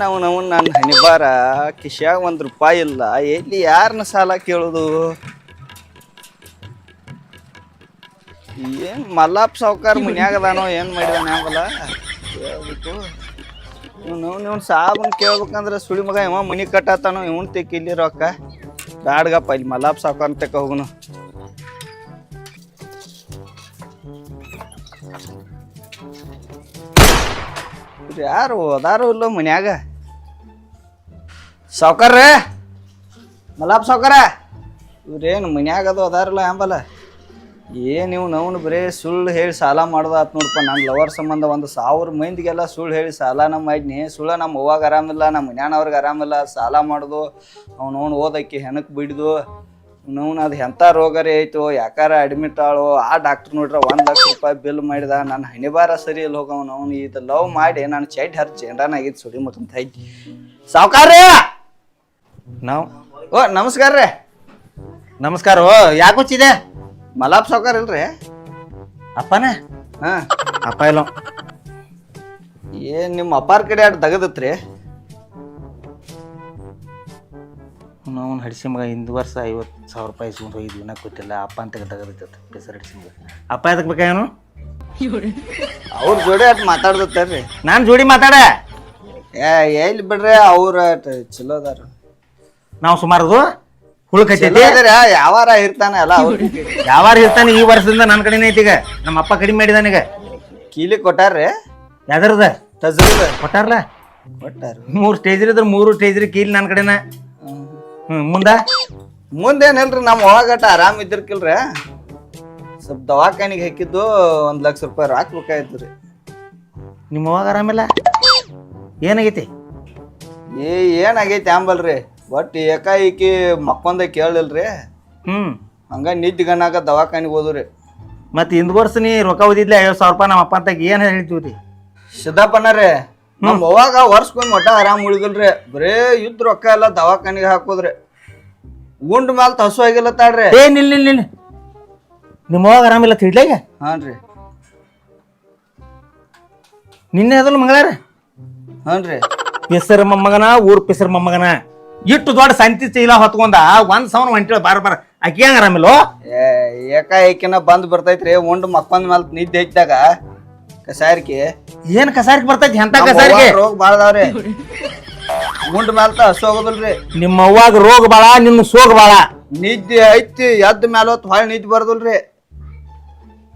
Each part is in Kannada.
ನಾವು ನನ್ನ ಹಣಿಬಾರ ಕಿಶ್ಯಾಗ ₹1 ಇಲ್ಲ. ಎಲ್ಲಿ ಯಾರನ್ನ ಸಾಲ ಕೇಳೋದು? ಏನು ಮಲ್ಲಾಪ್ ಸಾವ್ಕಾರ ಮನ್ಯಾಗದಾನೋ ಏನು ಮಾಡಿದಾನ ಯಾವಲ್ಲ ಕೇಳ್ಬೇಕು. ನೀವು ಸಾಬನ್ ಕೇಳ್ಬೇಕಂದ್ರೆ ಸುಳಿ ಮಗ ಇವ ಮನೆ ಕಟ್ಟಾತಾನೋ ಇವನ್ ತೆಕ್ಕ ಇಲ್ಲಿ ರೊಕ್ಕ ಬ್ಯಾಡ್ಗಪ್ಪ. ಇಲ್ಲಿ ಮಲ್ಲಾಪ್ ಸಾವ್ಕಾರ ತೆಕ್ಕ ಹೋಗುನು. ಯಾರು ಅದಾರು ಇಲ್ಲ ಮನ್ಯಾಗ? ಸಾವ್ಕಾರ್ರೆ, ಮಲ್ಲಾಪ್ ಸಾವ್ಕಾರ ಇವ್ರೇನು ಮನ್ಯಾಗದು ಅದಾರಲ್ಲ ಅಂಬಲ್ಲ. ನೀವು ನವ್ನು ಬರೀ ಸುಳ್ಳು ಹೇಳಿ ಸಾಲ ಮಾಡೋದು ಆತು ನೋಡಪ್ಪ. ನನ್ನ ಲವರ್ ಸಂಬಂಧ 1,000 ಮಂದಿಗೆಲ್ಲ ಸುಳ್ಳು ಹೇಳಿ ಸಾಲನ ಮಾಡಿದ್ನಿ. ಸುಳ್ಳ ನಮ್ಮ ಅವ್ವಾಗ ಆರಾಮಿಲ್ಲ, ನಮ್ಮ ಮನ್ಯಾನವ್ರಿಗೆ ಆರಾಮಿಲ್ಲ, ಸಾಲ ಮಾಡೋದು ಅವ್ನು ಓದಕ್ಕೆ ಹೆಣಕ್ಕೆ ಬಿಡ್ದು. ನೋವು ಅದು ಎಂಥ ರೋಗರೇ ಆಯಿತು, ಯಾಕಾರ ಅಡ್ಮಿಟ್ ಆಳು. ಆ ಡಾಕ್ಟ್ರ್ ನೋಡ್ರೆ ₹1,00,000 ಬಿಲ್ ಮಾಡಿದ. ನನ್ನ ಹಣಿಬಾರ ಸರಿ ಇಲ್ಲ ಹೋಗವನು. ಅವ್ನು ಇದು ಲವ್ ಮಾಡಿ ನಾನು ಚೈಟ್ ಹರಿಸಿ ಏನಾಗಿದ್ದು ಸುಡಿ ಮತ್ತಂತ ಐತಿ. ಸಾವ್ಕಾರ್ರಿ ನಾವು ನಮಸ್ಕಾರ ರೀ. ನಮಸ್ಕಾರ. ಯಾಕೆ ಹುಚ್ಚಿದೆ? ಮಲ್ಲಾಪ್ ಸಾವ್ಕಾರ ಇಲ್ರಿ? ಅಪ್ಪನ ಹಾಂ ಅಪ್ಪ ಇಲ್ಲ. ಏನು ನಿಮ್ಮ ಅಪ್ಪಾರ ಕಡೆ ಅಷ್ಟು ತೆಗದತ್ರಿ? ನಾವು ಹಡಿಸಿ ಮಗ ಹಿಂದ್ ವರ್ಷ ₹50,000 ಇಸ್ಕೊಂಡು ಹೋಗಿದ್ವಿ. ನಾ ಕೊಟ್ಟಿಲ್ಲ. ಅಪ್ಪ ಅಂತ ತೆಗದೈತೆ ಹೆಸರು ಹಡಿಸಿ ಮಗ. ಅಪ್ಪ ಎದಕ್ಕೆ ಬೇಕಾನು? ಅವ್ರ ಜೋಡಿ ಅಟ್ ಮಾತಾಡ್ದತ್ತಾರ್ರಿ. ನಾನು ಜೋಡಿ ಮಾತಾಡ ಎಲ್ಲಿ ಬಿಡ್ರಿ, ಅವ್ರ ಚಲೋ ಅದಾರ. ನಾವು ಸುಮಾರದು ಹುಳು ಕಚ್ಚೈತಿ. ಯಾವಾರ ಇರ್ತಾನೆ ಅಲ್ಲ ಯಾವಾರ ಇರ್ತಾನೆ. ಈ ವರ್ಷದಿಂದ ನನ್ನ ಕಡೆನೇ ಐತಿ. ಈಗ ನಮ್ಮ ಅಪ್ಪ ಕಡಿಮೆ ಮಾಡಿದಾನೀಗ. ಕೀಲಿ ಕೊಟ್ಟಾರ್ರಿ? ಯಾವ್ದಾರದ ಟಜರ್ದ ಕೊಟ್ಟಾರಲ್ಲ? ಕೊಟ್ಟಾರ. 3 ಸ್ಟೇಜ್ರಿ ಇದ್ರ 3 ಸ್ಟೇಜ್ರಿ ಕೀಲಿ ನನ್ನ ಕಡೆನ. ಮುಂದೇನಿಲ್ರಿ, ನಮ್ಮ ಒಳಗಟ್ಟ ಆರಾಮ್ ಇದ್ದಿರ್ಕಿಲ್ರಿ. ಸ್ವಲ್ಪ ದವಾಖಾನಿಗೆ ಹಾಕಿದ್ದು ₹1,00,000 ರೊಕ್ಕ ಬೇಕಾಯ್ತು ರೀ. ನಿಮ್ಮ ಅವಾಗ ಆರಾಮಿಲ್ಲ? ಏನಾಗೈತಿ? ಏನಾಗೈತಿ ಅಂಬಲ್ರಿ. ಒಟ್ಟು ಏಕಾಏಕಿ ಮಕ್ಕೊಂದ ಕೇಳಿಲ್ರಿ. ಹಂಗ ನಿದ್ದೆ ಗನ್ನಾಗ ದವಾಖಾನಿಗೆ ಹೋದ್ರಿ. ಮತ್ತೆ ಹಿಂದ್ ವರ್ಷ ನೀ ರೊಕ್ಕ ಓದಿದ್ಲೆ ₹50,000 ನಮ್ಮ ಅಪ್ಪ ಅಂತ ಏನ್ ಹೇಳ್ತೀವಿ? ಸಿದ್ದಪ್ಪನರೇ, ನಮ್ಮ ಅವಾಗ ವರ್ಷಕ್ಕೊಮ್ಮೆ ಒಟ್ಟ ಆರಾಮ್ ಉಳಿದಿಲ್ರಿ. ಬರೇ ಇದ್ ರೊಕ್ಕ ಎಲ್ಲ ದವಾಖಾನಿಗೆ ಹಾಕೋದ್ರಿ. ಉಂಡ್ ಮ್ಯಾಲ ಹಸು ಆಗಿಲ್ಲ ತಾಡ್ರಿ. ನಿಲ್ಲ ನಿಮ್ಮ ಅವಾಗ ಆರಾಮಿಲ್ಲ ತಿಳ್ಲಾಗ? ಹಾನ್ ರೀ. ನಿನ್ನೆ ಅದಲ್ಲ ಮಂಗಳಾರ? ಹಾನ್ ರೀ. ಪಿಸರ್ ಮೊಮ್ಮಗನ, ಊರ್ ಪಿಸರ್ ಮೊಮ್ಮಗನ. ಇಟ್ಟು ದೊಡ್ಡ ಸಂತಿ ಚೀಲ ಹೊತ್ಕೊಂಡ 1,000 ಹೊಂಟಿಳ ಬಾರ ಆಕಿ ಹೆಂಗ ಆರಾಮಿಲ್ಲೋ? ಏಕಾಏಕಿನ ಬಂದ್ ಬರ್ತೈತ್ರಿ. ಉಂಡ್ ಮಕ್ಕೊಂದ್ ಮ್ಯಾಲ ನಿದ್ದೆ ಹಚ್ಚಿದಾಗ ಕಸಾರಿಕೆ. ಏನ್ ಕಸಾರಿಕೆ ಬರ್ತೈತಿ? ಎಂತ ಕಸಾರಿಕೆ? ರೋಗ ಬಾಳದಾವ್ರಿ. ಉಂಡ್ ಮ್ಯಾಲ ಹಸು ಹೋಗೋದಿಲ್ರಿ. ನಿಮ್ಮ ಅವ್ವಾಗ ರೋಗ ಬಾಳ, ನಿನ್ನ ಸೋಗ ಬಾಳ. ನಿದ್ದೆ ಐತಿ ಎದ್ದ ಮ್ಯಾಲ ಹೊತ್ತು ಹೊಳ್ ನಿದ್ದೆ ಬರ್ದಲ್ರಿ.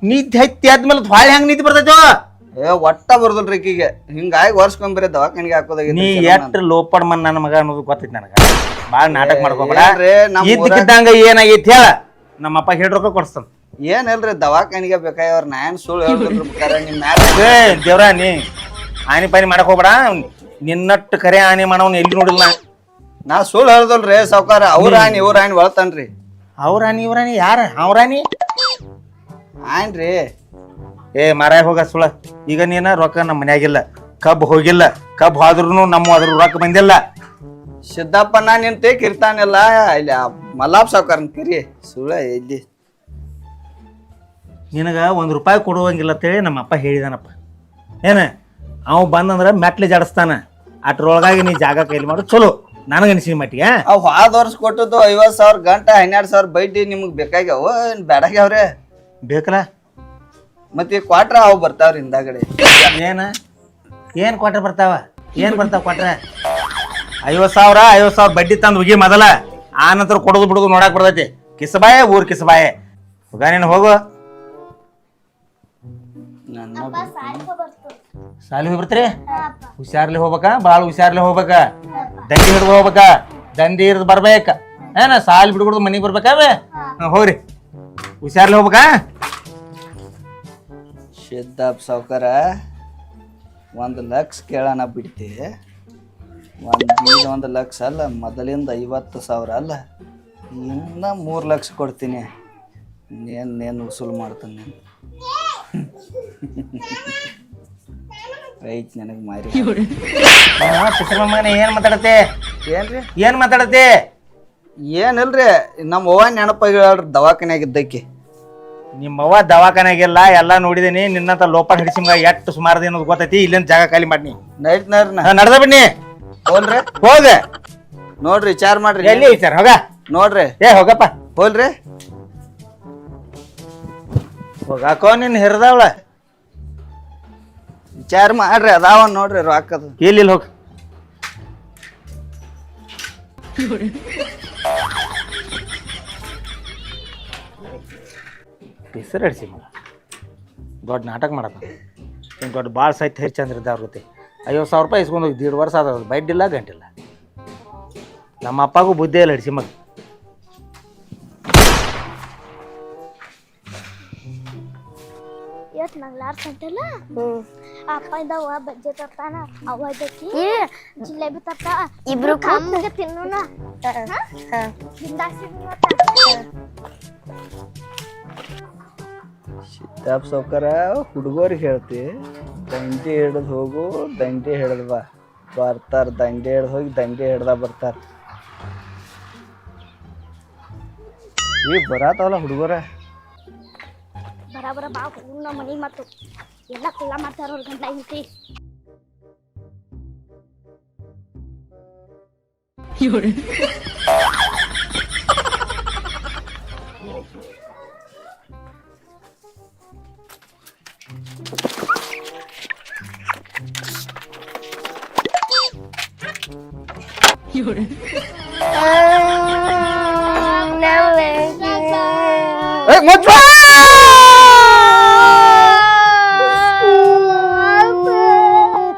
ನಿದ್ದೆ ಹತ್ತಿ ಆದ್ಮೇಲೆ ಹೊಳ್ಳಿ ಹೆಂಗ್ ನಿದ್ದೆ ಬರ್ತೈತೋ? ಒಟ್ಟ ಬರ್ದಲ್ರಿ ಈಕಿಗೆ. ಹಿಂಗಾಗಿ ವರ್ಷಕ್ಕೊಮ್ಮೆ ಬರೀ ದವಾಖಾನಿಗೆ ಹಾಕೋದಾಗ. ನೀ ಎಷ್ಟ್ ಲೋಪಡ್ ಮನ್ ನನ್ನ ಮಗ ಅನ್ನೋದು ಗೊತ್ತೈತಿ ನನಗ. ಬಾಳ ನಾಟಕ ಮಾಡ್ಕೋಬೇಡ. ಇದ್ದಕ್ಕಿದ್ದಂಗ ಏನಾಗೈತಿ ಹೇಳ, ನಮ್ಮಪ್ಪ ಹೇಳ್ರೊಕ್ಕ ಕೊಡ್ಸ್ತಾನ. ಏನಿಲ್ರಿ, ದವಾಖಾನಿಗೆ ಬೇಕಾಯವ್ರ. ನಾನ್ ಸುಳ್ಳು ಹೇಳ್ಬೇಕ್ರ ನಿಮ್ ದೇವ್ರ. ನೀ ಆನಿ ಪಾನಿ ಮಾಡಕ್ ಹೋಗ್ಬೇಡ. ನಿನ್ನಟ್ಟು ಕರೆ ಆನಿ ಮಾಡವ್ನ ಎಲ್ಲಿ ನೋಡಿಲ್ಲ ನಾ ಸುಳ್ಳು ಹೇಳ್ದಲ್ರಿ ಸಾವ್ಕಾರ. ಅವ್ರ ಆನಿ ಇವ್ರ ಆನಿ ಒಳತಾನ್ರಿ. ಅವ್ರಾನಿ ಇವ್ರಾನಿ ಯಾರ? ಅವ್ರಾನಿ ಆನ್ರಿ. ಮಾರಾಯ ಹೋಗ ಸುಳ. ಈಗ ನೀನ ರೊಕ್ಕ ನಮ್ಮ ಮನ್ಯಾಗಿಲ್ಲ, ಕಬ್ಬು ಹೋಗಿಲ್ಲ. ಕಬ್ಬು ಹೋದ್ರು ನಮ್ಮ ಅದ್ರ ರೊಕ್ಕ ಬಂದಿಲ್ಲ. ಸಿದ್ದಪ್ಪನ ನಿನ್ ತೇಕ್ ಇರ್ತಾನಿಲ್ಲ. ಇಲ್ಲಿ ಮಲ್ಲಾಪ್ ಸಾವ್ಕಾರನ್ ಕರಿ ಸುಳ್ಳ ಎಲ್ಲಿ. ನಿನಗ ₹1 ಕೊಡುವಂಗಿಲ್ಲ ಅಂತೇಳಿ ನಮ್ಮ ಅಪ್ಪ ಹೇಳಿದಾನಪ್ಪ. ಏನ ಅವ್ ಬಂದಂದ್ರ ಮೆಟ್ಲಿ ಜಾಡಿಸ್ತಾನ. ಅಟ್ರೊಳಗಾಗಿ ನೀ ಜಾಗ ಕೈಲಿ ಮಾಡು ಚಲೋ. ನನಗನ್ಸಿನ ಮಟ್ಟಿಗೆ ಅವ್ ಹೋದ ವರ್ಷ ಕೊಟ್ಟದ್ದು 50,000 ಗಂಟ 12,000 ಬೈಡಿ ನಿಮ್ಗ್ ಬೇಕಾಗ್ಯಾವ ಬ್ಯಾಡಾಗ್ಯಾವ್ರೆ? ಬೇಕಲ್ಲ. ಮತ್ತೆ ಕ್ವಾಟ್ರ ಅವ್ ಬರ್ತಾವ್ರಿ ಹಿಂದಾಗಡೆ. ಏನ್ ಕ್ವಾಟ್ರ ಬರ್ತಾವ? ಏನ್ ಬರ್ತಾವ ಕ್ವಾಟ್ರ? 50,000 ಬಡ್ಡಿ ತಂದು ಹೋಗಿ ಮೊದಲ. ಆ ನಂತರ ಕೊಡೋದು ಬಿಡೋದು ನೋಡಕ್ ಬರ್ತೈತಿ. ಕಿಸಬಾಯೆ ಊರ್ ಕಿಸಬಾಯೆ. ಹೋಗ ನೀನು ಹೋಗು. ಸಾಲಿ ಹೋಗಿ ಬರ್ತೀರಿ? ಹುಷಾರ್ಲಿ ಹೋಗ್ಬೇಕ, ಬಾಳ ಹುಷಾರ್ಲಿ ಹೋಗ್ಬೇಕ. ದಂಡಿ ಹಿಡ್ದು ಹೋಗ್ಬೇಕ, ದಂಡಿ ಹಿಡ್ದು ಬರ್ಬೇಕ. ಏನ ಸಾಲಿ ಬಿಡ್ಬಿಡ್ದು ಮನಿಗ್ ಬರ್ಬೇಕಾವೆ. ಹೋಗ್ರಿ, ಹುಷಾರ್ಲಿ ಹೋಗ್ಬೇಕ. ಸಿದ್ದಪ್ಪ ಸಾವ್ಕಾರ 1,00,000 ಕೇಳೋಣ ಬಿಡ್ತಿ. 1,00,000 ಅಲ್ಲ, ಮೊದಲಿಂದ 50,000 ಅಲ್ಲ, ಇನ್ನ 3,00,000 ಕೊಡ್ತೀನಿ. ನೇನು ವಸೂಲು ಮಾಡ್ತೀನಿ ನಾನು. ರೈಟ್ ನನಗೆ ಮಾರಿ. ಏನ್ ಮಾತಾಡತ್ತೆ? ಏನ್ರಿ ಏನ್ ಮಾತಾಡತ್ತೆ? ಏನಿಲ್ರಿ, ನಮ್ಮ ಅವ್ವ ನೆನಪಾಗಿ ಹೇಳ್ರಿ ದವಾಖಾನ್ಯಾಗ ಇದ್ದಕ್ಕೆ. ನಿಮ್ಮವ್ವ ದವಾಖಾನೆಗೆಲ್ಲ ಎಲ್ಲ ನೋಡಿದೀನಿ ನಿನ್ನಂತ ಲೋಪ ಹಿಡಿಸಿಮ್ಗ ಎಷ್ಟು ಸುಮಾರದಿ ಅನ್ನೋದು ಗೊತ್ತೈತಿ ಇಲ್ಲಿಂದ ಜಾಗ ಖಾಲಿ ಮಾಡಿ ನೈಟ್ ನರ್ನ ನಡ್ದ ಬನ್ನಿ ಹೋಲ್ರಿ ಹೋಗ ನೋಡ್ರಿ ವಿಚಾರ ಮಾಡ್ರಿ ಎಲ್ಲಿ ವಿಚಾರ ಹೋಗ ನೋಡ್ರಿ ಹೋಗಪ್ಪ ಹೋಲ್ರಿ ಹೋಗಾಕೋ ನಿನ್ ಹಿರಿದವಳ ವಿಚಾರ ಮಾಡ್ರಿ ಅದಾವ ನೋಡ್ರಿ ರೊಕ್ಕದು ಎಲ್ಲಿ ಹೋಗ ಹೆಸರು ಅಡಿಸಿ ಮಗ ದೊಡ್ಡ ನಾಟಕ ಮಾಡತ್ತ ದೊಡ್ಡ ಭಾಳ ಸಾಹಿತ್ಯ ಹರಿಚಂದ್ರ ಇದ್ದ ಅವ್ರ ಜೊತೆ 50,000 ರೂಪಾಯಿ ಇಸ್ಕೊಂಡು ಹೋಗಿ 1.5 ವರ್ಷ ಆದ ಬಡ್ಡಿಲ್ಲ ಗಂಟಿಲ್ಲ ನಮ್ಮ ಅಪ್ಪಗೂ ಬುದ್ಧಿ ಇಲ್ಲ ಹಿಡಿಸಿ ಮಗ ಇವತ್ತು ಮಂಗ್ಳಾರ ಸಂತಲ್ಲ ಅಪ್ಪ ಇದ್ದಾವ ಬಜ್ಜಿ ತರ್ತಾನ ಅವ ಇದಕ್ಕಿ ಜಿಲೇಬಿ ತರ್ತ ಇಬ್ರು ಕಮ್ಮಿಗೆ ತಿನ್ನೋಣ ಸಿದ್ದಾಪ್ ಸೌಕರ ಹುಡುಗರಿಗೆ ಹೇಳ್ತಿ ದಂಡಿ ಹಿಡಿದು ಹೋಗು ದಂಡಿ ಹಿಡಿದು ಬಾ ಬರ್ತಾರ ದಂಡಿ ಹಿಡ್ದು ಹೋಗಿ ದಂಡಿ ಹಿಡ್ದ ಬರ್ತಾರ ಈಗ ಬರತ್ತವಲ್ಲ ಹುಡುಗರ ಬರ ಬಾ ಹೋಗ್ ನಮ್ಮ ಮನೆ ಮತ್ತು ಎಲ್ಲ ಕುಲ್ಲ ಮಾಡ್ತಾರ ಅವ್ರ ಗಂಟ್ಲ ಐತಿ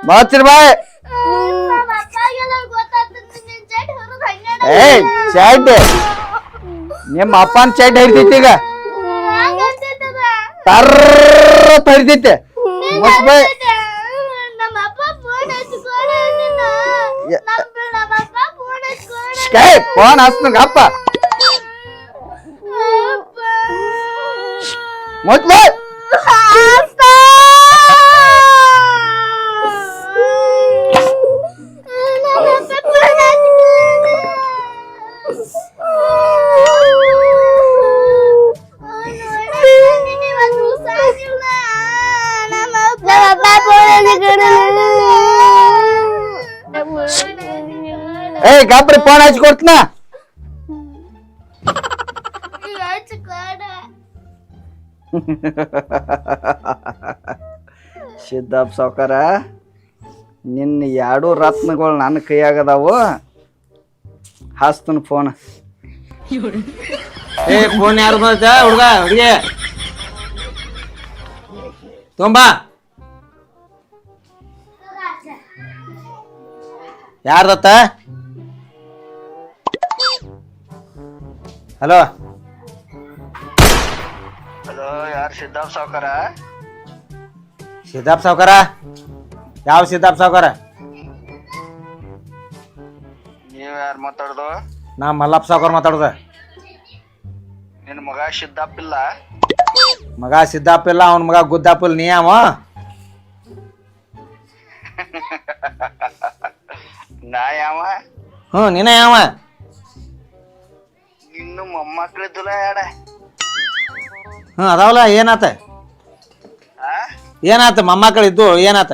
ಮಾತಿರ್ ಬಾಯ್ ಏಯ್ ಚಡ್ ನಿಮ್ಮ ಅಪ್ಪನ ಚಡ್ ಹಿಡಿತೈತಿ ಈಗ ತರ್ರ ಹಿಡಿತೈತೆ ಮತ್ ಬಾಯ್ ಫೋನ್ ಹಚ್ತಂಗ ಅಪ್ಪ ಮತ್ ಬಾಯ್ ಏಯ್ ಗಾಬ್ರಿ ಫೋನ್ ಹಚ್ಚಿ ಕೊಡ್ತನ ಸಿದ್ದಾಪ್ ಸಾವ್ಕಾರ ನಿನ್ನ ಎರಡು ರತ್ನಗಳು ನನ್ನ ಕೈಯಾಗದಾವು ಹಸ್ತನ ಫೋನ್ ಫೋನ್ ಯಾರು ಬಂದ ಹುಡುಗ ಹುಡುಗಿ ತೊಂಬಾ ಯಾರ್ದತ್ತ ಹಲೋ ಹಲೋ ಯಾರು ಸಿದ್ದಾಪ್ ಸಾವ್ಕಾರ ಸಿದ್ದಾಪ್ ಸಾವ್ಕಾರ ಯಾವ ಸಿದ್ದಾಪ್ ಸಾವ್ಕಾರ ನೀವ್ ಯಾರು ಮಾತಾಡೋದು ನಾ ಮಲ್ಲಪ್ಪ ಸಾವ್ಕಾರ ಮಾತಾಡುದ ನಿನ್ನ ಮಗ ಸಿದ್ದಾಪ್ ಇಲ್ಲ ಮಗ ಸಿದ್ದಾಪ್ ಇಲ್ಲ ಅವನ ಮಗ ಗುದ್ದಾಪ್ ಇಲ್ಲ ನೀ ಅವ ನಾ ಯಾವ ನೀನ ಯಾವ ಇನ್ನು ಮೊಮ್ಮಕ್ಳಿದ್ದುಲ ಯಾಡ ಅದಾವಲ್ಲ ಏನಾತ ಏನಾತ ಮೊಮ್ಮಕ್ಕಳು ಇದ್ದು ಏನಾತ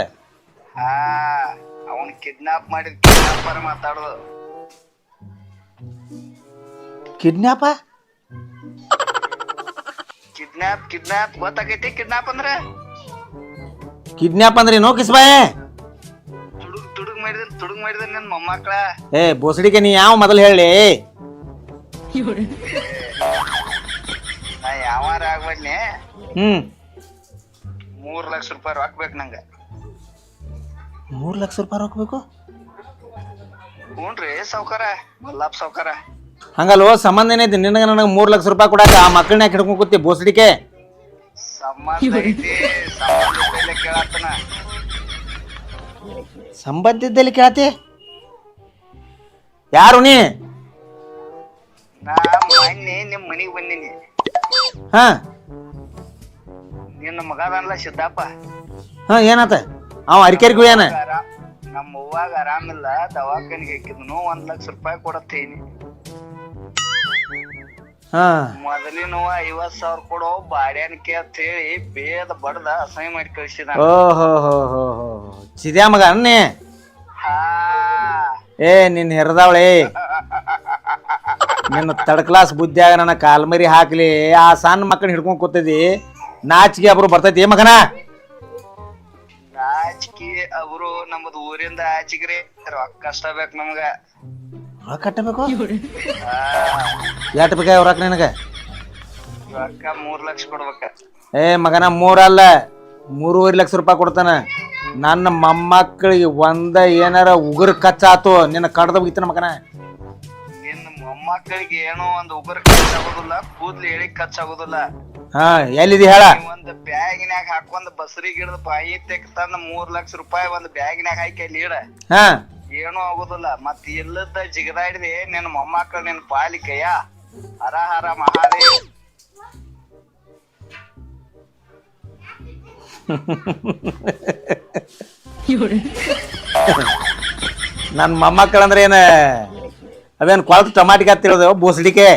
ಅವನ್ ಕಿಡ್ನಾಪ್ ಮಾಡಿದ್ ಕಿಡ್ನಾಪರ್ ಮಾತಾಡೋದು ಕಿಡ್ನಾಪ ಕಿಡ್ನಾಪ್ ಕಿಡ್ನಾಪ್ ಗೊತ್ತಾಗೈತಿ ಕಿಡ್ನಾಪ್ ಅಂದ್ರೆ ಕಿಡ್ನಾಪ್ ಅಂದ್ರೆ ನೋ ಕಿಸ್ಬಾಯ್ ತುಡುಗ್ ಮಾಡಿದ ನನ್ ಮೊಮ್ಮಕ್ಳ ಬೋಸಡಿಗೆ ನೀ ಯಾವ ಮೊದಲು ಹೇಳಿ ನಾ ಯಾವಾರ ಆಗ್ಬಡ್ನಿ 3 ಲಕ್ಷ ರೂಪಾಯಿ ರೊಕ್ಕ ಬೇಕು ನಂಗ 3 ಲಕ್ಷ ರೂಪಾಯಿ ರೊಕ್ಕ ಬೇಕು ಹ್ಞೂನ್ರಿ ಸಾವ್ಕಾರ ಮಲ್ಲಾಪ್ ಸಾವ್ಕಾರ ಹಂಗಲ್ವೋ ಸಂಬಂಧ ಏನೈತಿ ನಿನಗ ನನಗೆ 3 ಲಕ್ಷ ರೂಪಾಯಿ ಕೊಡಾಕ ಆ ಮಕ್ಕಳನ್ನ ಹಿಡ್ಕೊಂಡ್ ಕೂತಿ ಬೋಸಡಿಕೆ ಸಂಬಂಧ ಐತಿ ಸಂಬಂಧ ಕೇಳತ್ತನ ಸಂಬಂಧ ಇದ್ದಲ್ಲಿ ಕೇಳತಿ ಯಾರು ನೀ ನಾ ಮೊನ್ನೆ ನಿಮ್ ಮನಿಗ್ ಬಂದಿನಿ ಹಾ ನಿನ್ನ ಮಗ ಅದನ್ಲ ಸಿದ್ದಾಪ ಏನಾತ ಅವ ಅರಿಕೆರಿಗೂ ಏನ ನಮ್ಮ ಅವ್ವಾಗ ಆರಾಮಿಲ್ಲ ದವಾಖಾನಿಗೆ ಹಾಕಿದ್ನು 1 ಲಕ್ಷ ರೂಪಾಯಿ ಕೊಡತ್ತೇನಿ ಹಾಂ ಮೊದಲಿನವ 50,000 ಕೊಡೋ ಬಾಡ್ಯಾನಿಕೆ ಅಂತ ಹೇಳಿ ಬೇದ ಬಡ್ದ ಅಸಹ್ಯ ಮಾಡಿ ಕಳ್ಸಿದ. ಓಹೋ ಹೋ ಹೋ ಹೋ ಚಿದ್ಯಾ ಮಗ ಅನ್ನೇ ಹಾ ಏ ನಿನ್ನ ಹೆರದಾವಳೆ ನಿನ್ನ ತರ್ಡ್ ಕ್ಲಾಸ್ ಬುದ್ಧಿಯಾಗ ನನ್ನ ಕಾಲ್ಮರಿ ಹಾಕ್ಲಿ ಆ ಸಣ್ಣ ಮಕ್ಕಳನ್ನ ಹಿಡ್ಕೊಂಡ್ ಕೂತದಿ ನಾಚಿಗೆ ಅಬ್ರು ಬರ್ತೈತಿ ಮಗನ. ನಾಚಿಕೆ ಅವರು ನಮ್ಮದು ಊರಿಂದ ಆಚಿಗ್ರಿ ರೊಕ್ಕ ಅಷ್ಟ ಬೇಕ್ ನಮ್ಗ. ರೊಕ್ಕ ಕಟ್ಟಬೇಕು ಎಷ್ಟು ಬೇಕಾಗ ರೊಕ್ಕ ನಿನಗೆ? ರೊಕ್ಕ 3 ಲಕ್ಷ ಕೊಡ್ಬೇಕ. ಏ ಮಗನ 3 ಅಲ್ಲ 3.5 ಲಕ್ಷ ರೂಪಾಯಿ ಕೊಡ್ತಾನ. ನನ್ನ ಮೊಮ್ಮಕ್ಕಳಿಗೆ ಒಂದ ಏನಾರ ಉಗುರು ಕಚ್ಚಾತು ನಿನ್ನ ಕಡ್ದ ಹೋಗಿತ್ತಾನ ಮಗನ. ನಿನ್ನ ಮೊಮ್ಮಕ್ಕಳಿಗೆ ಏನೋ ಒಂದು ಉಗುರು ಖರ್ಚಾಗೋದಿಲ್ಲ, ಕೂದ್ಲು ಎಳಿ ಖರ್ಚಾಗೋದಿಲ್ಲ. ಹಾ ಎಲ್ಲಿದಿ ಹೇಳ? ಒಂದು ಬ್ಯಾಗಿನ್ಯಾಗ ಹಾಕೊಂಡ್ ಬಸರಿ ಗಿಡದ ಬಾಯಿ ತೆಕ್ ತಂದ 3 ಲಕ್ಷ ರೂಪಾಯಿ ಒಂದು ಬ್ಯಾಗಿನ್ಯಾಗ ಹಾಕಿ ಅಲ್ಲಿ ಇಡ, ಹಾ ಏನೂ ಆಗುದಿಲ್ಲ. ಮತ್ ಇಲ್ಲದ ಜಿಗದಾಡಿದೆ ನಿನ್ನ ಮೊಮ್ಮಕ್ಕಳು ನಿನ್ನ ಪಾಲಿಕೆಯ ಹರ ಹರ ಮಹಾದೇವ್. ನನ್ನ ಮೊಮ್ಮಕ್ಕಳಂದ್ರೆ ಏನ ಅವೇನು ಕೊಳತು ಟಮಾಟಿಗೆ ಹತ್ತಿರೋದು ಬೋಸಡಿಕೆ?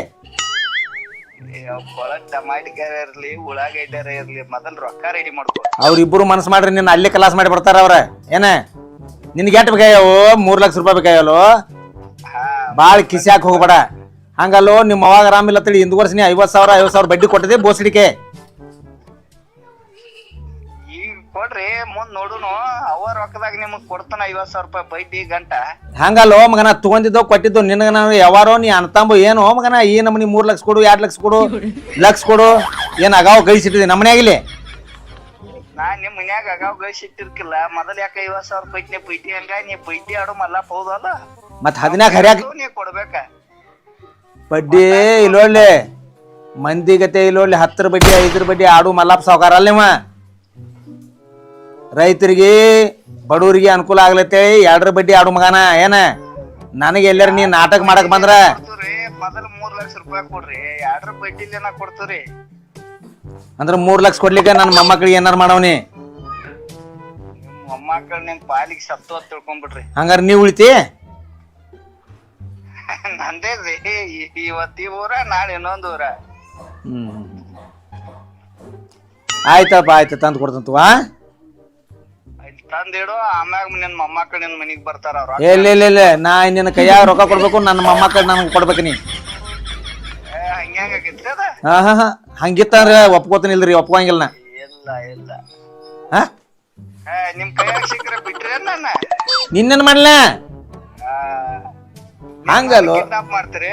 ಕೊಳಕ್ ಟಮಾಟಿಕಾರೆ ಇರ್ಲಿ ಉಳ್ಳಾಗಡ್ಡ್ಯಾರ ಇರ್ಲಿ ಮೊದಲ್ ರೊಕ್ಕ ರೆಡಿ ಮಾಡ್ಕೊ. ಅವ್ರಿಬ್ರು ಮನಸ್ಸು ಮಾಡ್ರಿ ನಿನ್ನ ಅಲ್ಲೇ ಕಲಾಸ್ ಮಾಡಿ ಬರ್ತಾರ ಅವ್ರ. ಏನ ನಿನ್ಗೆ ಎಷ್ಟು ಬೇಕಾಯವು? 3 ಲಕ್ಷ ರೂಪಾಯಿ ಬೇಕಾಯಲ್ಲೋ? ಭಾಳ ಕಿಸ್ಯಾಕ್ ಹೋಗ್ಬೇಡ. ಹಂಗಲ್ಲೋ ನಿಮ್ಮ ಅವಾಗ ಆರಾಮಿಲ್ಲ ತಳಿ ಹಿಂದ್ ವರ್ಷ 50,000 ಬಡ್ಡಿ ಕೊಟ್ಟದೆ ಬೋಸಡಿಕೆ. ಈಗ ಕೊಡ್ರಿ ಮುಂದ್ ನೋಡುನು, ಅವ ರೊಕ್ಕದಾಗ ನಿಮಗ್ ಕೊಡ್ತಾನ 50,000 ರೂಪಾಯಿ ಬಡ್ಡಿ ಗಂಟ. ಹಂಗಲ್ಲೋ ಮಗನ ತಗೊಂಡಿದ್ದೋ ಕೊಟ್ಟಿದ್ದು ನಿನಗ ನಾನು ಯಾವಾರೋ ನೀ ಅನ್ತಾಂಬು ಏನೋ ಮಗನ ಈ ನಮ್ಮನಿ 3 ಲಕ್ಷ ಕೊಡು 2 ಲಕ್ಷ ಕೊಡು ಲಕ್ಷ ಕೊಡು ಏನ್ ಅಗಾವ್ ಗಳಿಸಿಟ್ಟಿದೆ ನಮ್ಮನೆಯಾಗಿಲ್ಲಿ. ನಾನ್ ನಿಮ್ ಮನ್ಯಾಗ ಅಗಾವ್ ಗಳಿಸಿಟ್ಟಿರ್ಕಿಲ್ಲ, ಮೊದಲ್ ಯಾಕ 50,000 ರೂಪಾಯಿ ಪೈಟಿ ಹಂಗ ನೀ ಪೈಟಿ ಆಡೋ ಮಲ್ಲಪ್ಪ ಹೌದಲ್ಲ? ಮತ್ 14 ಹರ್ಯಾಕ ನೀ ಕೊಡ್ಬೇಕ ಬಡ್ಡಿ ಇಲ್ಲೊಳ್ಳೆ ಮಂದಿ ಗತೆ ಇಲ್ಲೊಳ್ಳೆ 10 ಬಡ್ಡಿ 5 ಬಡ್ಡಿ ಆಡು ಮಲ್ಲಪ್ಪ ಸಾವ್ಕಾರ ಅಲ್ಲ ನಿಮ್ಮ. ರೈತರಿಗೆ ಬಡವರಿಗೆ ಅನುಕೂಲ ಆಗ್ಲತ್ತೇಳಿ 2 ಬಡ್ಡಿ ಆಡು ಮಗನ. ಏನ ನನಗೆ ಎಲ್ಲಾರ ನೀ ನಾಟಕ ಮಾಡಕ್ ಬಂದ್ರ ಮೊದಲ್ 3 ಲಕ್ಷ ರೂಪಾಯಿ ಕೊಡ್ರಿ, 2 ಬಡ್ಡಿಲಿ ನಾ ಕೊಡ್ತೀರಿ. ಅಂದ್ರ 3 ಲಕ್ಷ ಕೊಡ್ಲಿಕ್ಕೆ ನನ್ನ ಮೊಮ್ಮಕ್ಕಳಿಗೆ ಏನಾರ ಮಾಡವ್ನಿ? ನಿಮ್ ಮೊಮ್ಮಕ್ಕಳು ನಿಮ್ ಪಾಲಿಗೆ ಸತ್ತು ಅಂತ ತಿಳ್ಕೊಂಡ್ಬಿಡ್ರಿ. ಹಂಗಾರ ನೀವ್ ಉಳಿತಿ? ನಂದೇ ರೀ, ಇವತ್ತು ಈ ಊರ ನಾಳೆ ಇನ್ನೊಂದು ಊರ. ಆಯ್ತಪ್ಪ ಆಯ್ತು ತಂದು ಕೊಡ್ತಂತವ. ತಂದಿಡು, ಆಮ್ಯಾಗ ನಿನ್ ಮೊಮ್ಮಕ್ಕಳು ನಿನ್ ಮನಿಗ್ ಬರ್ತಾರ. ಅವ್ರ ಇಲ್ಲ ನಾ ನಿನ್ನ ಕೈಯಾಗ ರೊಕ್ಕ ಕೊಡ್ಬೇಕು, ನನ್ನ ಮೊಮ್ಮಕ್ಕಳು ನನ್ಗೆ ಕೊಡ್ಬೇಕು ನೀ. ಹಂಗ್ಯಾಂಗಾಗಿತ್ರಿ ಅದ? ಹಾ ಹಂಗಿತ್ತಂದ್ರೆ ಒಪ್ಕೋತಾನಿಲ್ರಿ, ಒಪ್ಕೊಂಗಿಲ್ಲ ನಾ. ಇಲ್ಲ ಹಾ ನಿಮ್ ಕೈಯಾಗ ಸಿಕ್ಕ್ರೆ ಬಿಟ್ರಿ ನನ್ನ ನಿನ್ನೇನ್ ಮಾಡ್ಲ? ಹಂಗಲ್ಲೋ ಕಿಡ್ನಾಪ್ ಮಾಡ್ತೀರಿ.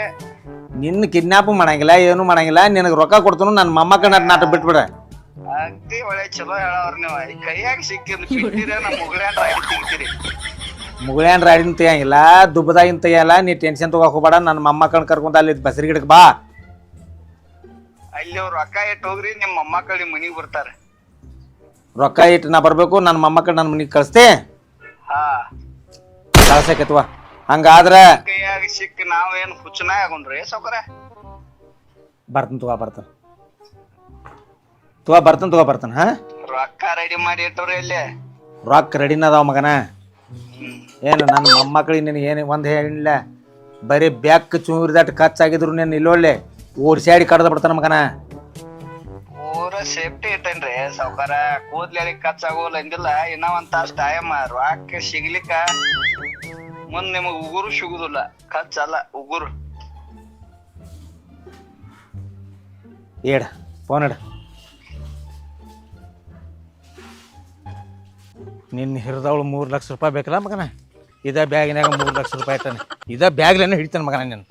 ನಿನ್ನ ಕಿಡ್ನಾಪ್ ಮಾಡಂಗಿಲ್ಲ, ಏನು ಮಾಡಂಗಿಲ್ಲ. ನಿನಗೆ ರೊಕ್ಕ ಕೊಡ್ತಾನು, ನನ್ನ ಮೊಮ್ಮಕ್ಕಳ ನಾಟ ಬಿಟ್ಬಿಡ. ಅಗ್ದಿ ಒಳ್ಳೆ ಚಲೋ ಹೇಳವ್ರ ನೀವು. ಕೈಯಾಗ ಸಿಕ್ಕಿದ್ ಬಿಟ್ಟಿರ ನಮ್ಮ ಮುಗಳಾನ್ ರಾಡಿ ತೆಗಿತೀರಿ. ಮುಗಳೇನ್ ರಾಡಿನ ತೆಗಿಯಂಗಿಲ್ಲ, ದುಬ್ಬದಾಗಿನ ತೆಗಿಯಲ್ಲ. ನೀ ಟೆನ್ಷನ್ ತಗೋಕ್ ಹೋಗ್ಬೇಡ. ನನ್ನ ಮೊಮ್ಮಕ್ಕಳನ್ನ ಕರ್ಕೊಂತ ಅಲ್ಲಿ ಬಸರಿ ಗಿಡಕ್ಕೆ ಬಾ. ಅಲ್ಲಿ ಅವ್ರು ರೊಕ್ಕ ಇಟ್ಟು ಹೋಗ್ರಿ, ನಿಮ್ ಮೊಮ್ಮಕ್ಕಳು ನಿಮ್ ಮನಿಗ್ ಬರ್ತಾರ. ರೊಕ್ಕ ಇಟ್ಟು ನಾ ಬರ್ಬೇಕು, ನನ್ನ ಮೊಮ್ಮಕ್ಕಳು ನನ್ನ ಮನಿಗೆ ಕಳಿಸ್ತಿ? ಹಾ ಕಳ್ಸಕತ್ವ. ಹಂಗಾದ್ರ ಕೈಯಾಗ ಸಿಕ್ಕ ನಾವೇನ್ ಹುಚ್ಚನ ಆಗೋಣ್ರಿ ಸೌಕರ? ಬರ್ತಾನ ಬರ್ತಾನ. ಹಾ ರೊಕ್ಕ ರೆಡಿ ಮಾಡಿ ಇಟ್ಟವ್ರಿ ಇಲ್ಲಿ. ರೊಕ್ಕ ರೆಡಿನ ಅದಾವ ಮಗನ. ಏನು ನನ್ನ ಮೊಮ್ಮಕ್ಕಳಿಗೆ ನಿನಗೆ ಏನು ಒಂದು ಹೇಳಿಲ್ಲ, ಬರೀ ಬ್ಯಾಕ್ ಚೂರಿದಟ್ಟು ಖರ್ಚಾಗಿದ್ರು ನೀನು ಇಲ್ಲೊಳ್ಳೆ ಓಡ್ಸ್ಯಾಡಿ ಕಡ್ದ ಬಿಡ್ತಾನ ಮಗನ. ಪೂರ ಸೇಫ್ಟಿ ಇಟ್ಟೇನ್ರಿ ಸೌಕರ. ಕೂದ್ಲಿ ಖರ್ಚಾಗೋಲ್ಲ ಅಂದಿಲ್ಲ. ಇನ್ನ ಒಂದ್ ತಾಸ್ ಟೈಮ್ ರೊಕ್ಕ ಸಿಗ್ಲಿಕ್ಕ ಮುಂದ್ ನಿಮಗ್ ಉಗುರು ಸಿಗುದಿಲ್ಲ. ಖರ್ಚಲ್ಲ ಉಗುರು. ಏಡ ಫೋನ್ ಇಡ. ನಿನ್ನ ಹಿರಿದವಳು 3 ಲಕ್ಷ ರೂಪಾಯಿ ಬೇಕಲ್ಲ ಮಗನ. ಇದ ಬ್ಯಾಗಿನಾಗ 3 ಲಕ್ಷ ರೂಪಾಯಿ ಇಟ್ಟಾನೆ. ಇದ ಬ್ಯಾಗ್ಲೇನೆ ಹಿಡಿತಾನೆ ಮಗನ ನೀನು.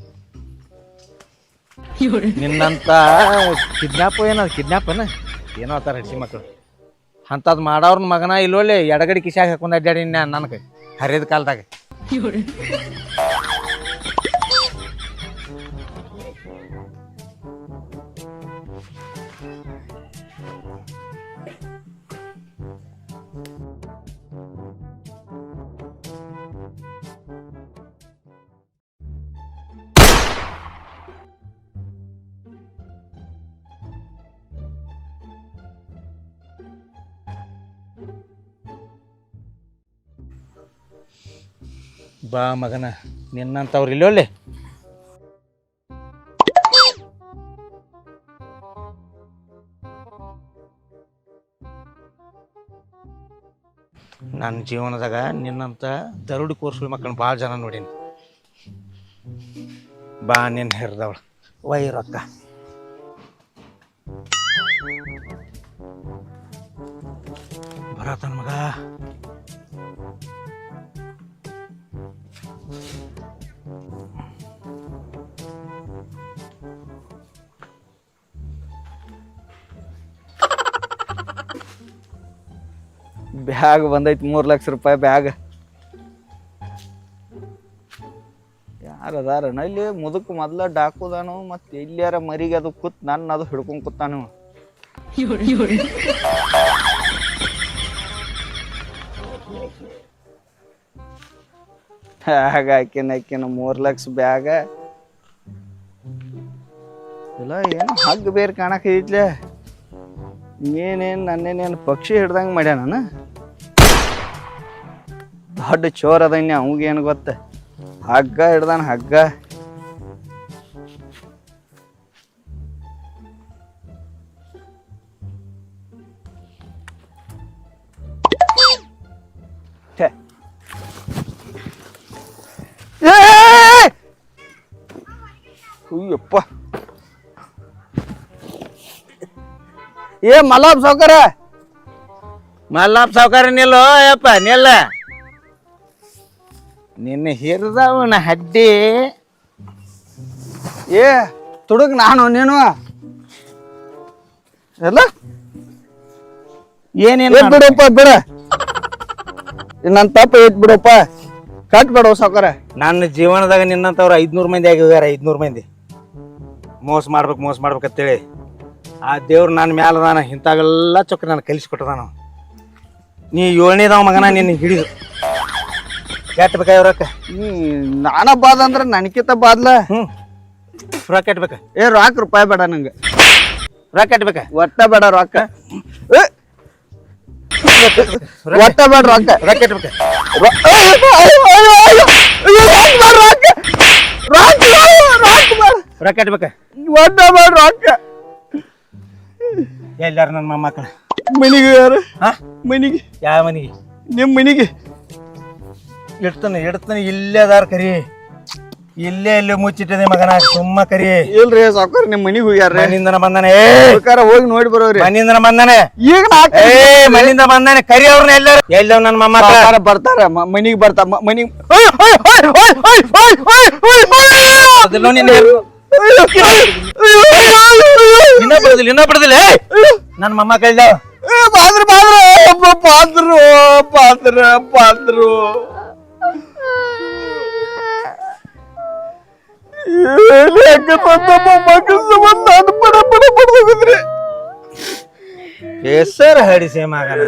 ನಿನ್ನಂತ ಕಿಡ್ನಾಪ್ ಏನೋ ಆತಾರ ಹೆಡ್ಸಿ ಮಕ್ಕಳು ಅಂಥದ್ದು ಮಾಡೋರ್ನ ಮಗನ ಇಲ್ಲೊಳ್ಳೆ ಎಡಗಡಿ ಕಿಶಾಗ ಹಾಕೊಂಡು ಅಡ್ಡಾಡಿ ನನಗೆ ಹರಿದ ಕಾಲದಾಗ. ಬಾ ಮಗನ ನಿನ್ನಂತವ್ರು ಇಲ್ಲೊಳ್ಳೆ ನನ್ನ ಜೀವನದಾಗ ನಿನ್ನಂತ ದರೋಡಿ ಕೋರ್ಸ್ಗಳು ಮಕ್ಕಳನ್ನ ಭಾಳ ಜನ ನೋಡೀನಿ. ಬಾ ನಿನ್ನ ಹಿರಿದವಳು ವೈ ರೊಕ್ಕ. ಬರತನ ಮಗ. ಬ್ಯಾಗ್ ಬಂದೈತಿ 3 ಲಕ್ಷ ರೂಪಾಯಿ ಬ್ಯಾಗ್. ಯಾರು ಅದಾರನ ಇಲ್ಲಿ? ಮುದುಕ್ ಮೊದ್ಲ ಡಾಕುದಾನು, ಮತ್ತೆ ಎಲ್ಲಿಯಾರ ಮರಿಗೆ ಅದು ಕೂತ್ ನನ್ನ ಅದು ಹಿಡ್ಕೊಂಡ್ ಕೂತಾನು. ಬ್ಯಾಗ್ ಹಾಕಿನ 3 ಲಕ್ಷ ಬ್ಯಾಗ. ಇಲ್ಲ ಏನು ಹಗ್ಗ ಬೇರೆ ಕಾಣಕೈತ್ಲೆ. ಏನೇನು ನನ್ನೇನೇನು ಪಕ್ಷಿ ಹಿಡ್ದಂಗೆ ಮಾಡ್ಯಾನ. ದೊಡ್ಡ ಚೋರ್ ಅದನ್ಯ ಅವಂಗೇನು ಗೊತ್ತ. ಹಗ್ಗ ಹಿಡ್ದಾನ ಹಗ್ಗ. ಅಯ್ಯಪ್ಪ, ಏ ಮಲ್ಲಾಪ್ ಸಾವ್ಕಾರ. ಮಲ್ಲಪ್ಪ ಸಾವ್ಕಾರ ನಿಲ್ಲೋ ಯಪ್ಪ ನಿಲ್ಲ. ನಿನ್ನ ಹಿರಿದವನ ಹಡ್ಡಿ. ಏ ತುಡುಕ್ ನಾನು ನೀನು ಎಲ್ಲ ಏನೇನು ಬಿಡಪ್ಪ ಬಿಡ. ನನ್ನ ತಪ್ಪ ಐತ್ ಬಿಡಪ್ಪ, ಕಟ್ ಬಿಡೋ ಸಾವ್ಕಾರ. ನನ್ನ ಜೀವನದಾಗ ನಿನ್ನಂತವ್ರು 500 ಮಂದಿ ಆಗಿದ್ದಾರೆ. 500 ಮಂದಿ ಮೋಸ ಮಾಡ್ಬೇಕಂತೇಳಿ ಆ ದೇವ್ರು ನನ್ನ ಮ್ಯಾಲದಾನ. ಇಂಥವೆಲ್ಲ ಚೊಕ್ಕ ನಾನು ಕಲಿಸ್ಕೊಟ್ಟದಾನ. ನೀ 7ನೇದವ ಮಗನ ನಿನ್ನ ಹಿಡಿದು ಕೆಟ್ಟಬೇಕ ರೊಕ್ಕ. ನಾನ ಬಾದ ಅಂದ್ರ ನನಕಿತ ಬಾದ್ಲ. ರೊಕ್ಕ ಕೆಟ್ಬೇಕ. ಏ ರೊಕ್ಕ ರೂಪಾಯಿ ಬೇಡ ನಂಗೆ. ರೊಕ್ಕ ಕೆಟ್ಬೇಕ. ಒಟ್ಟ ಬೇಡ ರೊಕ್ಕ. ಒಟ್ಟ ಬೇಡ ರೊಕ್ಕ. ರೊಕ್ಕ ಕೆಟ್ಬೇಕ. ರೊಕ್ಕ ಕೆಟ್ಬೇಕ. ಒಟ್ಟ ಬೇಡ ರೊಕ್ಕ. ಎಲ್ಲಾರ ನನ್ನ ಮೊಮ್ಮಕ್ಕಳ ಮನಿಗೆ ಯಾರು? ಮನಿಗೆ. ಯಾವ ಮನಿಗೆ? ನಿಮ್ಮ ಮನಿಗೆ ಇಡ್ತಾನೆ ಇಲ್ಲೇ ಅದಾರ ಕರಿ. ಇಲ್ಲೇ ಮುಚ್ಚಿಟ್ಟದೆ ಮಗನ. ಸುಮ್ಮ ಕರಿ. ಇಲ್ರಿ ಸಾವ್ಕಾರ, ನಿಮ್ ಮನಿಗೆ ಹೋಗ್ಯಾರ. ಮನಿಂದನ ಬಂದಾನೆ. ಹೋಗಿ ನೋಡಿ ಬರೋರಿ. ಮನಿಂದನ ಬಂದಾನೆ. ಈಗ ಮನಿಂದ ಬಂದಾನೆ. ಕರಿ ಅವ್ರನ್ನ ಎಲ್ಲೋ ನನ್ನ ಮೊಮ್ಮಕ್ಕಳ ಬರ್ತಾರ. ಮನಿಗೆ ಬರ್ತಾರ. ಮನಿಗೆ ಇನ್ನ ಬಿಡದಿಲ್ಲ ನನ್ನ ಮೊಮ್ಮಕ್ಕಳ ಇದ್ದಾವ. ಪಾದ್ರು ಹೆಸರು ಹಡಿಸಿ ಮಗನ.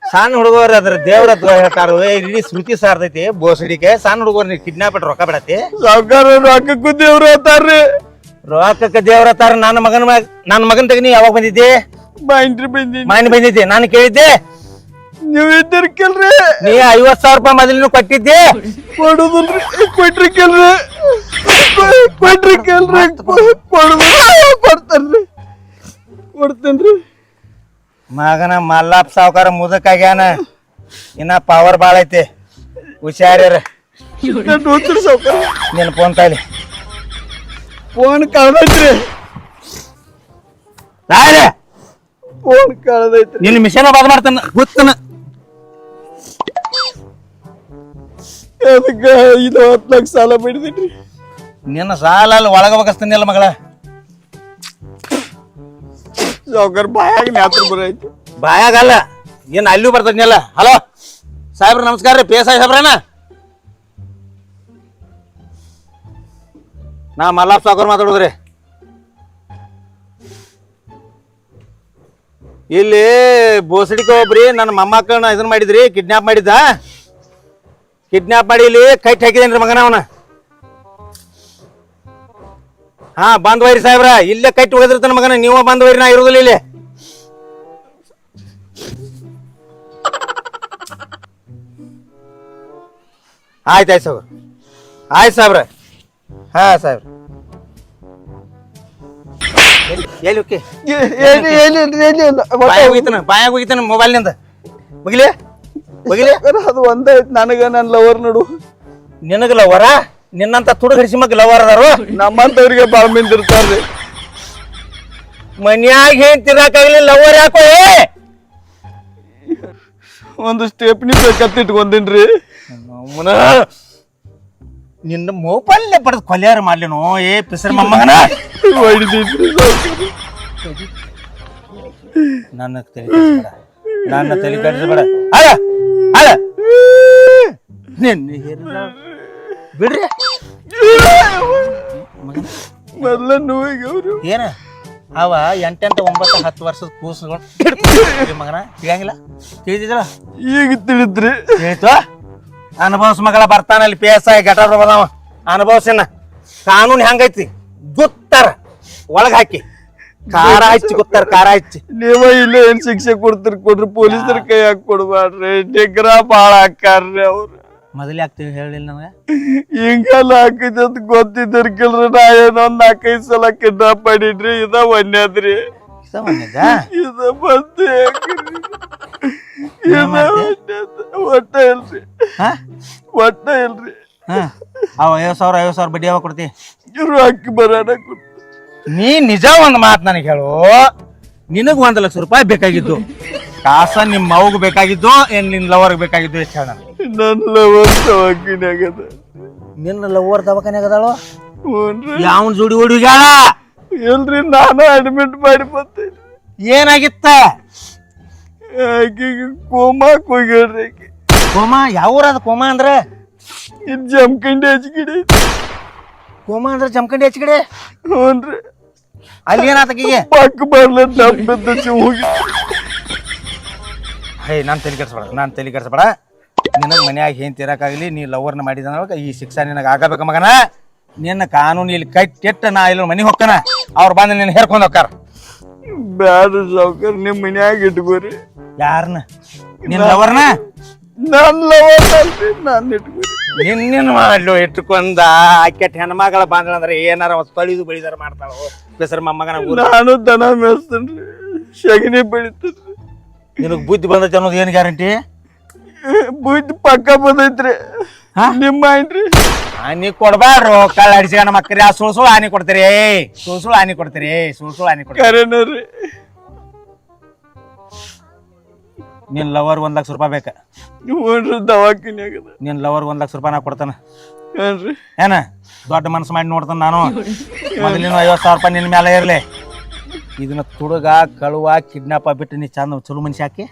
ಸಣ್ಣ ಹುಡುಗರು ಅದ್ರ ದೇವ್ರ ಹೇಳ್ತಾರ. ಇಡೀ ಶ್ರುತಿ ಸಾರ್ತೈತಿ ಬೋಸಡಿಕೆ. ಸಣ್ಣ ಹುಡುಗರು ಕಿಡ್ನಾಪ್ ರೊಕ್ಕ ಬಿಡತಿ. ಸಾವ್ಕಾರ ರೊಕ್ಕಕ್ಕೂ ದೇವ್ರ ಹೇಳ್ತಾರ್ರಿ. ರೊಕ್ಕಕ್ಕೆ ದೇವ್ರ ಹತ್ತಾರ. ನನ್ನ ಮಗನ್ ತಗ ನೀ ಯಾವಾಗ ಬಂದಿದ್ದೆ? ಮಾನಿ ಬಂದಿದ್ದೆ. ನಾನು ಕೇಳಿದ್ದೆ ನೀವ್ ಇದ್ದೀರಿ ಕೆಲ್ರಿ. ನೀ 50,000 ರೂಪಾಯಿ ಮೊದಲಿನ ಕೊಟ್ಟಿದ್ದೆ. ಕೊಡುದಿಲ್ರಿ. ಕೊಟ್ರಿ ಕೆಲ್ರಿ. ಕೊಡ್ತೇನ್ರಿ. ಮಗನ ಮಲ್ಲಪ್ಪ ಸಾವ್ಕಾರ ಮುದಕಾಗ್ಯಾನ. ಇನ್ನ ಪವರ್ ಬಾಳ ಐತಿ. ಹುಷಾರ್ಯಾರ. ನಿನ್ನ ಫೋನ್ ತಾಯ್ಲಿ. ಫೋನ್ ಕಳ್ದೈತ್ರಿ. ಫೋನ್ ಕಳ್ದೈತ್ರಿ. ನಿನ್ನ ಮಿಷನ್ ಬಾದ್ ಮಾಡ್ತಾನ ಗೊತ್ತನ. ಅದಕ್ಕ 10 ಲಕ್ಷ ಸಾಲ ಬಿಡ್ದಿಟ್ರಿ. ನಿನ್ನ ಸಾಲ ಅಲ್ಲಿ ಒಳಗ ಬಗಸ್ತಾನಿಲ್ಲ ಮಗಳ. ಸಾವ್ಕಾರ ಬಾಯಾಗ ನ್ಯಾತ್ರ ಬರೈತಿ. ಬಾಯಾಗಲ್ಲ, ಏನ್ ಅಲ್ಲೂ ಬರ್ತದ್ನಿಲ್ಲ. ಹಲೋ ಸಾಹೇಬ್ರ ನಮಸ್ಕಾರ ರೀ. PSI ಸಾಹೇಬ್ರೇನ? ನಾ ಮಲ್ಲಪ್ಪ ಸಾವ್ಕಾರ ಮಾತಾಡುದ್ರಿ. ಇಲ್ಲಿ ಬೋಸಡಿಕೆ ಒಬ್ರಿ ನನ್ನ ಮೊಮ್ಮಕ್ಕಳನ್ನ ಇದನ್ನ ಮಾಡಿದ್ರಿ. ಕಿಡ್ನಾಪ್ ಮಾಡಿದ್ದ. ಕಿಡ್ನಾಪ್ ಮಾಡಿ ಇಲ್ಲಿ ಕೈಟ್ ಹಾಕಿದೇನ್ರಿ ಮಗನ ಅವನ. ಹಾ ಬಂದ್ ವೈರಿ ಸಾಹೇಬ್ರ. ಇಲ್ಲೇ ಕೈಟ್ ಹೋಗಿರ್ತಾನ ಮಗನ. ನೀವು ಬಂದ್ ವೈರಿ. ನಾ ಇರೋದಿಲ್ಲ ಇಲ್ಲಿ. ಆಯ್ತು ಸಾಹೇಬ್ರ. ಆಯ್ತು ಸಾಹೇಬ್ರ. ಹಾ ಸಾಹೇಬ್ರ. ಎಲ್ಲಿ ಓಕೆ ಬಾಯಾಗ ಹೋಗಿತಾನ ಮೊಬೈಲ್ನಿಂದ ಮುಗಿಲಿ. ಹೋಗಿಲಿ ಅದು ಒಂದೇ ಐತ್ ನನಗ ನನ್ನ ಲವರ್ ನೋಡು. ನಿನಗ ಲವರ ನಿನ್ನಂತ ತುಡುಗ ಹರಿಸಿ ಮಗ್ ಲವರ್ ಅದಾರು. ನಮ್ಮಂತವ್ರಿಗೆ ಬಾಳ್ ಮಂದಿ ಇರ್ತಾರ್ರಿ. ಮನ್ಯಾಗ ಏನ್ ತಿನ್ನಕಾಗ್ಲಿ ಲವರ್ ಯಾಕೋ ಒಂದು ಸ್ಟೆಪ್ನಿ ಬೇಕಂತ ಇಟ್ಕೊಂದಿನ್ರಿ. ನಿನ್ನ ಮೊಬೈಲ್ ಬಡದ್ ಕೊಲ್ಯಾರ ಮಾಡ್ಲೇನು ಪಿಸರ್ ಮೊಮ್ಮಗನ. ಹೊಡಿದಿದ್ರಿ ನನ್ನ ತಲೆ ಕೆಡಿಸ್ಬೇಡ, ನನ್ನ ತಲೆ ಕೆಡಿಸ್ಬೇಡ. ಅಲ್ಲ ಅಲ್ಲ ನಿನ್ನ ಬಿಡ್ರಿ ಮೊದ್ಲ ನೋವಿಗೆ ಅವ್ರು ಏನ ಅವ 8 9 10 ವರ್ಷದ ಕೂಸುಗಳು ಮಗನ ತಿಳಿಯಂಗಿಲ್ಲ. ತಿಳಿದಿದ್ರ ಈಗ ತಿಳಿದ್ರಿ. ತಿಳಿತು ಅನುಭವ್ಸ್ ಮಗಳ ಬರ್ತಾನಲ್ಲಿ PSI ಗಟಾರ ಬದಾವ ಅನುಭವ್ಸನ್ನ. ಕಾನೂನು ಹೆಂಗೈತಿ ಗುತ್ತಾರ ಒಳಗ್ ಹಾಕಿ ಖಾರ ಹಚ್ಚಿ ಗುತ್ತಾರ ಖಾರ ಹಚ್ಚಿ. ನೀವ ಇಲ್ಲ ಏನ್ ಶಿಕ್ಷೆ ಕೊಡ್ತೀರಿ ಕೊಡ್ರಿ, ಪೊಲೀಸರ ಕೈ ಹಾಕಿ ಕೊಡ್ಬಾಡ್ರಿ. ಡಿಗ್ರ ಬಾಳ ಹಾಕಾರ್ರಿ ಅವ್ರು. ಮೊದಲು ಯಾಕೆ ಹೇಳಿಲ್ಲ ನನಗೆ ಹಿಂಗೆಲ್ಲ ಹಾಕಿದ್ ಅಂತ ಗೊತ್ತಿದ್ದರ್ಕಿಲ್ರಿ. ನಾ ಏನೊಂದ್ 4-5 ಸಲ ಕಿಡ್ನಾಪ್ ಮಾಡಿದ್ರಿ. ಇದ ಒಂದೇದ್ರಿ ಇದ ಮತ್ತೆ ಒಟ್ಟ ಇಲ್ರಿ ಒಟ್ಟ ಇಲ್ರಿ. ಅವ 50,000 ಬಡ್ಡಿ ಯಾವಾಗ ಕೊಡ್ತಿ? ಇವ್ರು ಅಕ್ಕಿ ಬರೋಣ ಕೊಡ್ತಿ. ನೀ ನಿಜ ಒಂದ್ ಮಾತು ನನಗೆ ಹೇಳು. ನಿನಗ್ 1 ಲಕ್ಷ ರೂಪಾಯಿ ಬೇಕಾಗಿದ್ದು ಕಾಸ ನಿಮ್ಮ ಮೌಗ್ ಬೇಕಾಗಿದ್ದು ಏನ್ ನಿನ್ ಲವರ್ಗ್ ಬೇಕಾಗಿದ್ದು? ಎಷ್ಟು ಹೇಳ? ನನ್ನ ಲವರ್ ದವಾಖಾನ್ಯಾಗದ. ನಿನ್ನ ಲವರ್ ದವಾಖಾನ್ಯಾಗದಾಳು? ಹ್ಞೂನ್ರಿ. ಯಾವನ್ ಜೋಡಿ ಹುಡುಗ? ಇಲ್ರಿ, ನಾನು ಅಡ್ಮಿಟ್ ಮಾಡಿ ಬರ್ತೇನೆ. ಏನಾಗಿತ್ತ? ಆಕಿಗೆ ಕೋಮಾಕ್ ಹೋಗ್ಯಾಳ್ರಿ. ಆಕಿ ಕೋಮಾ? ಯಾವ ಊರದ ಕೋಮಾ ಅಂದ್ರ? ಇದು ಜಮಖಂಡಿ ಹಚ್ಗಿಡಿ. ಕೋಮಾ ಅಂದ್ರ ಜಮಖಂಡಿ ಹಚ್ಕಡೆ? ಹ್ಞೂನ್ರಿ. ಅಲ್ಲಿ ಏನಾತಕಿಗೆ? ಪಕ್ಕ ಬರ್ಲ ಡಬ್ಬ ಹೋಗಿ. ಹೇ ನಾನು ತಲೆ ಕೆಡಿಸ್ಬೇಡ. ನಿನಗೆ ಮನ್ಯಾಗ ಏನ್ ತಿರಕಾಗ್ಲಿ, ನೀ ಲವರ್ನ ಮಾಡಿದ ಈ ಶಿಕ್ಷಾ ನಿನಗೆ ಆಗಬೇಕ ಮಗನ. ನಿನ್ನ ಕಾನೂನು ಇಲ್ಲಿ ಕಟ್ಟಿಟ್ಟ ನಾ ಇಲ್ಲ ಮನೆಗೆ ಹೊಕ್ಕನ, ಅವ್ರು ಬಂದು ನಿನ್ನ ಹೇರ್ಕೊಂಡು ಹೋಗ್ತಾರ. ಬ್ಯಾಡ ಸಾವ್ಕಾರ, ನಿಮ್ಮ ಮನ್ಯಾಗ ಇಟ್ಕೋರಿ. ಯಾರನ್ನ? ನಿನ್ನ ಲವರ್ನ? ನನ್ನ ಲವರ್ ಅಲ್ರಿ, ನಾನು ಇಟ್ಕೋರಿ. ನಿನ್ನ ಮಾಡ್ಲು ಇಟ್ಕೊಂಡ ಆಕೆಟ್ ಹೆಣ್ಮಗಳ ಬಂದ್ರೆ ಏನಾರ ತೊಳಿದು ಬೆಳಿದಾರ ಮಾಡ್ತಾಳ ಹೆಸರು ಮೊಮ್ಮಗನ. ನಾನು ದನ ಮೇಸ್ತೇನ್ರಿ, ಶಗನಿ ಬೆಳಿತೇನ್ರಿ. ನಿನಗ್ ಬುದ್ಧಿ ಬಂದೈತಿ ಅನ್ನೋದು ಏನ್ ಗ್ಯಾರಂಟಿ? ಬುದ್ಧಿ ಪಕ್ಕ ಬಂದೈತ್ರಿ. ನಿಮ್ಮ ಏನ್ರಿ? ಆನಿ ಕೊಡ್ಬಾರ್ರು, ಕಳ್ಳ ಅಡಿಸಿಗಣ ಮಕ್ಕರಿ. ಆ ಸುಳ್ಳು ಆನಿ ಕೊಡ್ತೀರಿ, ಸುಳ್ಳು ಆನಿ ಕೊಡ್ತೀರಿ. ಕರೆನರಿ. ನಿನ್ ಲವರ್ 1 ಲಕ್ಷ ರೂಪಾಯಿ ಬೇಕ? ಹ್ಞೂನ್ರಿ, ದವಾಖಾನ್ಯಾಗದ. ನಿನ್ ಲವರ್ 1 ಲಕ್ಷ ರೂಪಾಯಿ ನಾ ಕೊಡ್ತಾನ. ಏನ್ರಿ? ಏನ ದೊಡ್ಡ ಮನಸ್ಸು ಮಾಡಿ ನೋಡ್ತಾನ ನಾನು. ಮೊದಲಿನ 50,000 ರೂಪಾಯಿ ನಿನ್ ಮೇಲೆ ಇರ್ಲಿ. ಇದನ್ನ ತುಡುಗ ಕಳುವ ಕಿಡ್ನಾಪ ಬಿಟ್ಟು ನೀ ಚಂದ ಚಲೋ ಮನುಷ್ಯ ಹಾಕಿ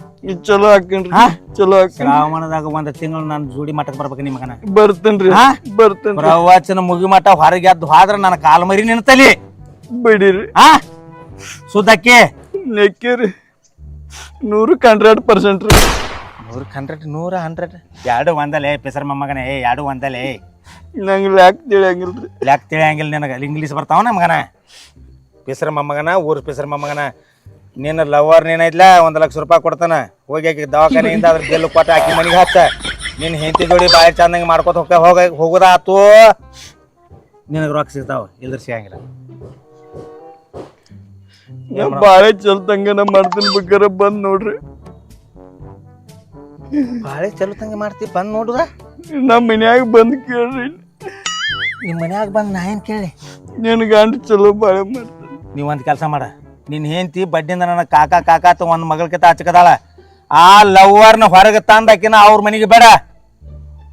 ಚಲೋ ಹಾಕೇನ್ರಿ. ಚಲೋ ಹಾಕಿ ಶ್ರಾವಣದಾಗ 1 ತಿಂಗಳು ನಾನು ಜೋಡಿ ಮಠಕ್ಕೆ ಬರ್ಬೇಕು ನಿಮ್ಮ ಮಗನ. ಬರ್ತೇನ್ರಿ, ಬರ್ತೇನ್ರಿ. ಪ್ರವಚನ ಮುಗಿ ಮಠ ಹೊರಗೆ ಎದ್ದು ಹೋದ್ರ ನನ್ನ ಕಾಲ್ ಮರಿ ನಿಂತಲಿ ಬಿಡಿರಿ. ಸುದ್ದಕ್ಕೆ ನೆಕ್ಕಿರಿ 100% ರೀ. 100 ಎರಡು ಒಂದಲೇ ಪಿಸರ್ ಮೊಮ್ಮಗನೇ, ಎರಡು ಒಂದಲೇ. ನಂಗೆ ಲ್ಯಾಕ್ ತಿಳಿಯಂಗಿಲ್ರಿ. ಲ್ಯಾಕ್ ತಿಳಿಯಂಗಿಲ್ಲ ನಿನಗೆ? ಇಂಗ್ಲೀಷ್ ಬರ್ತಾವ ಮಗನ. ಪಿಸರ್ ಮೊಮ್ಮಗನ, ಊರು ಪಿಸರ್ ಮೊಮ್ಮಗನ. ನಿನ್ನ ಲವರ್ ನೀನೈತ್ಲ 1 ಲಕ್ಷ ರೂಪಾಯಿ ಕೊಡ್ತಾನ. ಹೋಗಿ ಆಕಿ ದವಾಖಾನೆಯಿಂದ ಅದ್ರ ಬೆಲ್ಲು ಕೊಟ್ಟು ಹಾಕಿ ಮನೆಗೆ ಹಚ್ಚ. ನಿನ್ನ ಹೆಂಡತಿ ಜೋಡಿ ಬಾಯಿ ಚಂದಂಗೆ ಮಾಡ್ಕೊತ ಹೋಗೋದಾತು. ನಿನಗೆ ರೊಕ್ಕ ಸಿಗ್ತಾವ, ಇಲ್ದ್ರ ಸಿಗಂಗಿಲ್ಲ. ಬಾಳೆ ಚಲ್ತಂಗನ ಮಾಡ್ತೀನಿ, ಬೇಕಾರೆ ಬಂದ್ ನೋಡ್ರಿ. ಬಾಳೆ ಚಲೋತಂಗೆ ಮಾಡ್ತಿ, ಬಂದ್ ನೋಡುದ. ನಮ್ಮ ಮನ್ಯಾಗ ಬಂದ್ ಕೇಳ್ರಿ. ನಿಮ್ಮ ಮನ್ಯಾಗ ಬಂದು ನಾ ಏನು ಕೇಳಿ? ನಿನ್ ಗಂಡ ಚಲೋ ಬಾಳೆ ಮಾಡ್ತಾನೆ. ನೀವು ಒಂದು ಕೆಲಸ ಮಾಡ, ನಿನ್ನ ಹೆಂಡತಿ ಬಡ್ಡಿಯಿಂದ ನನ್ನ ಕಾಕ ಅಂತ ಒಂದು ಮಗಳಕಿತ ಹಚ್ಚಕದಾಳ. ಆ ಲವ್ವರ್ನ ಹೊರಗೆ ತಂದು ಆಕಿನ ಅವ್ರ ಮನೆಗೆ ಬೇಡ.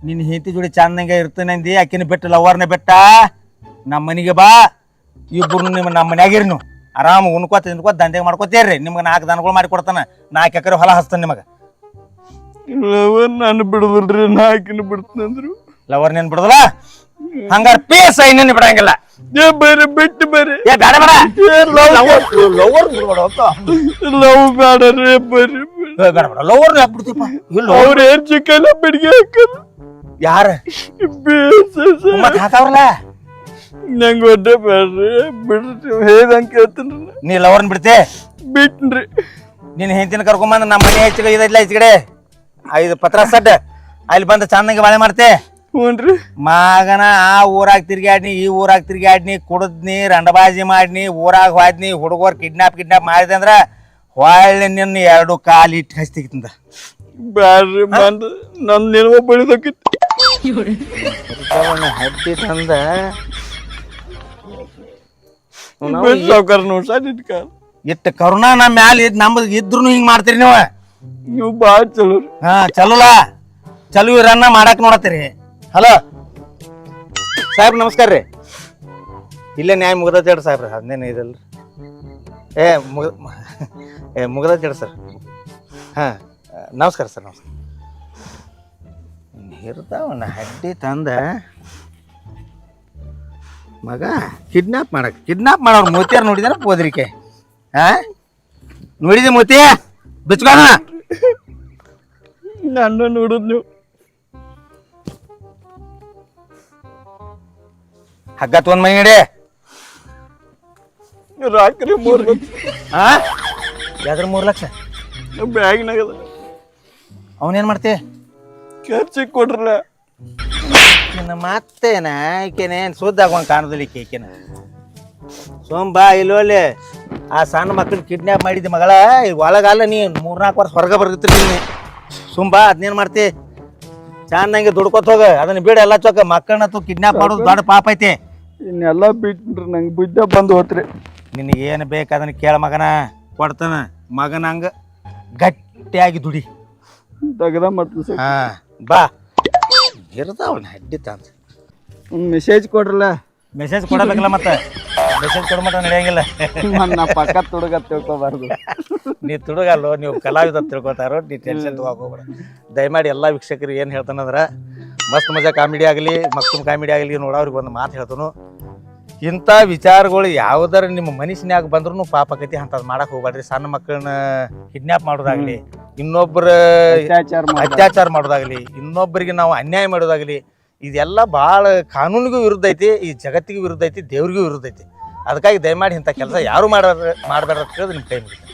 ನಿನ್ನ ಹೆಂಡತಿ ಜೋಡಿ ಚಂದಂಗೆ ಇರ್ತಾನಂದಿ, ಆಕಿನ ಬಿಟ್ಟು ಲವ್ವರ್ನ ಬಿಟ್ಟ ನಮ್ಮ ಮನೆಗೆ ಬಾ. ಇಬ್ಬರು ನಮ್ಮ ಮನ್ಯಾಗಿರಿ. ನೀವು ಆರಾಮ್ ಉಣ್ಕೋತ ತಿನ್ಕೋತ ದಂಧೆ ಮಾಡ್ಕೋತೀರಿ. ನಿಮ್ಗೆ 4 ದನಗಳು ಮಾಡಿ ಕೊಡ್ತಾನ, 4 ಎಕರೆ ಹೊಲ ಹಚ್ತಾನೆ ನಿಮಗೆ. ಲವರ್ ನಾನು ಬಿಡುದಿಲ್ರಿ, ನಾ ಆಕಿನ ಬಿಡ್ತಂದ್ರು. ಲವರ್ ನೀನ್ ಬಿಡುದಲ್ಲ? ಹಂಗಾರ ಪೀಸ್ ಐನ ಬಿಡಂಗಿಲ್ಲ. ಬರ್ರಿ, ಬಿಟ್ಟು ಬರ್ರಿ. ಬೇಡ ಬೇಡ, ಲವ್ ಬೇಡ್ರಿ, ಬರ್ರಿ. ಲವರ್ ಯಾಕೆ ಬಿಡ್ತೀಪ? ಅವ್ರ ಏನ್ ಚಿಕ್ಕಲ್ಲ ಬಿಡ್ಗೆ ಹಾಕಲ್ಲ. ಯಾರ ಹಾಕವ್ರಲ್ಲ? ನಂಗೆ ಒಡ್ಡೆ ಬೇಡ್ರಿ, ಬಿಡ್ರಿ. ಹೇಳ್ದಂಗೆ ಕೇಳ್ತೀನಿ. ನೀ ಲವರ್ನ ಬಿಡ್ತಿ? ಬಿಟ್ನ್ರಿ. ನೀನ್ ಹೆಂಡತಿನ ಕರ್ಕೊಂಬಂದ ನಮ್ಮ ಮನೆ ಹೆಚ್ಚಿಗೆ ಇದೈತ್ಲ ಈಚೆಗಡೆ 5 ಪತ್ರ ಸಡ್ ಅಲ್ಲಿ ಬಂದು ಚಂದಂಗೆ ಬಾಳೆ ಮಾಡ್ತೆ. ಹ್ಞೂನ್ರಿ. ಮಗನ ಆ ಊರಾಗ ತಿರ್ಗಾಡ್ನಿ, ಈ ಊರಾಗ ತಿರ್ಗಾಡ್ನಿ, ಕುಡದ್ನಿ, ರಂಡಬಾಜಿ ಮಾಡ್ನಿ, ಊರಾಗ ಹೋದ್ನಿ, ಹುಡುಗರು ಕಿಡ್ನಾಪ್ ಮಾಡಿದೆ ಅಂದ್ರ ಹೊಳ್ಳಿ ನಿನ್ನ 2 ಕಾಲು ಇಟ್ಟು ಹಚ್ತಿಗಿಂದ. ಬ್ಯಾಡ್ರಿ ಬಂದು ನನ್ನ ನಿನವ ಬಳಿದಕ್ಕಿತ್ತು ಹಟ್ಟಿ ತಂದ ಸಾವ್ಕಾರ ನೋಡ್ಸಾಕ ಇಟ್ಟು ಕರುಣಾ ನಮ್ಮ ಮ್ಯಾಲ ನಮ್ದು ಇದ್ರು ಹಿಂಗ್ ಮಾಡ್ತೀರಿ ನೀವು ನೀವು ಭಾಳ ಚಲೋ ರೀ. ಹಾ ಚಲೋಲ ಚಲೋ ಇರನ್ನ ಮಾಡಕ್ ನೋಡತ್ತೀರಿ. ಹಲೋ ಸಾಹೇಬ್ ನಮಸ್ಕಾರ ರೀ. ಇಲ್ಲೇ ನ್ಯಾಯ ಮುಗ್ದೈತೆ ಹೇಳ್ರಿ ಸಾಹೇಬ್ರ, ಅದೇನು ಇದಲ್ರಿ. ಮುಗ್ದೈತೆ ಹೇಳಿ ಸರ್. ಹಾಂ ನಮಸ್ಕಾರ ಸರ್, ನಮಸ್ಕಾರ. ಇರ್ತಾವಣ್ಣ ಹಡ್ಡಿ ತಂದ ಮಗ ಕಿಡ್ನಾಪ್ ಮಾಡೋರು ಮೋತಿಯಾರು ನೋಡಿದಾರ ಪೋದ್ರಿಕೆ. ಹಾಂ ನೋಡಿದೆ ಮೋತಿ ಬಿಚ್ಕೋಣ. ನನ್ನ ನೋಡುದು ನೀವು ಹಗ್ಗ ತೊಗೊಂಡ್ ಮೈ ನಡಿ. ರಾಕ್ರಿ 3 ಲಕ್ಷ ಹಾಂ ಯಾವ್ದ್ರ 3 ಲಕ್ಷ ಬ್ಯಾಗ್ನಾಗದ. ಅವನೇನು ಮಾಡ್ತಿ? ಖರ್ಚಿಗೆ ಕೊಡ್ರಲ್ಲ. ಇನ್ನು ಮತ್ತೇನ ಈಕೆನೇನು ಸುದ್ದ ಆಗುವಂಗೆ ಕಾಣೋದಿಲ್ಲ ಈಕೆನ. ಸೋಂಬಾ ಇಲ್ಲೋಲ್ಲಿ ಆ ಸಣ್ಣ ಮಕ್ಕಳು ಕಿಡ್ನ್ಯಾಪ್ ಮಾಡಿದ್ದೆ ಮಗಳ ಒಳಗಲ್ಲ. ನೀ 3-4 ವರ್ಷ ಹೊರಗೆ ಬರ್ತಿರ್ತೀನಿ ನೀ. ಸುಂಬಾ ಅದನ್ನೇನು ಮಾಡ್ತಿ? ಚೆನ್ನಾಗಿ ದುಡ್ಕೊತ ಹೋಗ. ಅದನ್ನ ಬಿಡ ಎಲ್ಲ ಚೊಕ್ಕ. ಮಕ್ಕಳನ್ನ ಕಿಡ್ನ್ಯಾಪ್ ಮಾಡೋದು ದೊಡ್ಡ ಪಾಪ ಐತಿ. ಇನ್ನೆಲ್ಲ ಬಿಟ್ರಿ ನಂಗೆ ಬುದ್ಧ ಬಂದು ಹೋತ್ರಿ. ನಿನಗೆ ಏನು ಬೇಕು ಅದನ್ನ ಕೇಳ ಮಗನ, ಕೊಡ್ತಾನ. ಮಗನ ಹಂಗೆ ಗಟ್ಟಿಯಾಗಿ ದುಡಿ. ತೆಗ್ದ ಮತ್ತು ಹಾಂ ಬಾ ಇರ್ತಾವಣ್ಣ ಹಡ್ಡಿ ತಂದ. ಮೆಸೇಜ್ ಕೊಡ್ರಲ್ಲ. ಮೆಸೇಜ್ ಕೊಡಬೇಕಲ್ಲ, ಮತ್ತೆ ಮೆಸೇಜ್ ಕೊಡ ಮಟ್ಟ ನಡೆಯಂಗಿಲ್ಲ. ನಾ ಪಕ್ಕ ತುಡುಗ ತಿಳ್ಕೊಬಾರ್ದು. ನೀ ತುಡುಗಲ್ಲೋ, ನೀವು ಕಲಾವಿದ ತಿಳ್ಕೊತಾರೋ. ನೀ ಟೆನ್ಷನ್ ತಗೋಬೇಡ. ದಯಮಾಡಿ ಎಲ್ಲ ವೀಕ್ಷಕರು ಏನು ಹೇಳ್ತಾನಂದ್ರೆ, ಮಸ್ತ್ ಮಜಾ ಕಾಮಿಡಿ ಆಗಲಿ ಮಕ್ತುಮ್ ಕಾಮಿಡಿ ಆಗಲಿ ನೋಡೋರಿಗೆ ಒಂದು ಮಾತು ಹೇಳ್ತಾನು. ಇಂಥ ವಿಚಾರಗಳು ಯಾವುದರ ನಿಮ್ಮ ಮನಸ್ಸಿನಾಗ ಬಂದ್ರೂ ಪಾಪಕತಿ ಅಂಥದ್ದು ಮಾಡಕ್ಕೆ ಹೋಗ್ಬೇಡ್ರಿ. ಸಣ್ಣ ಮಕ್ಕಳನ್ನ ಕಿಡ್ನ್ಯಾಪ್ ಮಾಡೋದಾಗಲಿ, ಇನ್ನೊಬ್ಬರ ಅತ್ಯಾಚಾರ ಮಾಡೋದಾಗಲಿ, ಇನ್ನೊಬ್ಬರಿಗೆ ನಾವು ಅನ್ಯಾಯ ಮಾಡೋದಾಗಲಿ, ಇದೆಲ್ಲ ಭಾಳ ಕಾನೂನಿಗೂ ವಿರುದ್ಧ ಐತಿ, ಈ ಜಗತ್ತಿಗೂ ವಿರುದ್ಧ ಐತಿ, ದೇವ್ರಿಗೂ ವಿರುದ್ಧ ಐತಿ. ಅದಕ್ಕಾಗಿ ದಯಮಾಡಿ ಇಂಥ ಕೆಲಸ ಯಾರು ಮಾಡಬೇಡ್ರಿ ಅಂತ ಹೇಳಿದ್ರೆ ನಿಮ್ಮ ಕೈ ಮುಗಿತು.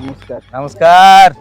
ನಮಸ್ಕಾರ. ನಮಸ್ಕಾರ.